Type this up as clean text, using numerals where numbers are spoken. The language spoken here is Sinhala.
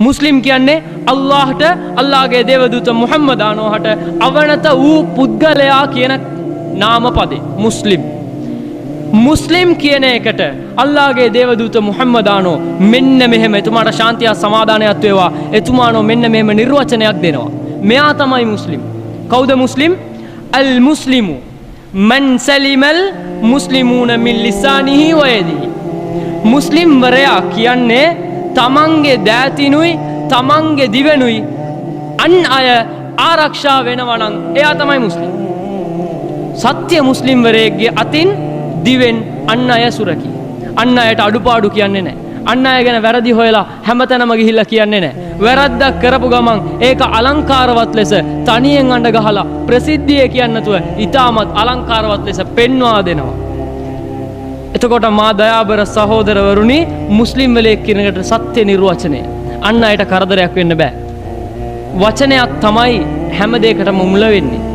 මුස්ලිම් කියන්නේ අල්ලාහට අල්ලාහගේ දේවදූත මුහම්මද් ආනෝහට අවනත වූ පුද්ගලයා කියන නාමපදේ මුස්ලිම්. මුස්ලිම් කියන එකට අල්ලාහගේ දේවදූත මුහම්මද් ආනෝ මෙන්න මෙහෙම එතුමාට ශාන්තිය සමාදානයක් වේවා. එතුමානෝ මෙන්න මෙහෙම නිර්වචනයක් දෙනවා. මෙයා තමයි මුස්ලිම්. කවුද මුස්ලිම්? අල් මුස්ලිමු මන් සලිමල් මුස්ලිමූන මින් ලිසානිහි ව යදිහි. මුස්ලිම් වරයා කියන්නේ තමන්ගේ දෑතිනුයි තමන්ගේ දිවෙනුයි අන් අය ආරක්ෂා වෙනවා නම් එයා තමයි මුස්ලිම්. සත්‍ය මුස්ලිම් වරයෙක්ගේ අතින් දිවෙන් අන් අය සුරකි. අන් අයට අඩුපාඩු කියන්නේ නැහැ. අන් අය ගැන වැරදි හොයලා හැමතැනම ගිහිල්ලා කියන්නේ නැහැ. වැරද්දක් කරපු ගමන් ඒක අලංකාරවත් ලෙස තනියෙන් අඬ ගහලා ප්‍රසිද්ධියේ කියන්නේ නැතුව ඊටමත් අලංකාරවත් ලෙස පෙන්වා දෙනවා. එතකොට මා දයාබර සහෝදරවරුනි මුස්ලිම් වෙලෙක් කියන එකට සත්‍ය නිර්වචනය. අන් අයට කරදරයක් වෙන්න බෑ. වචනයක් තමයි හැම දෙයකටම මුල වෙන්නේ.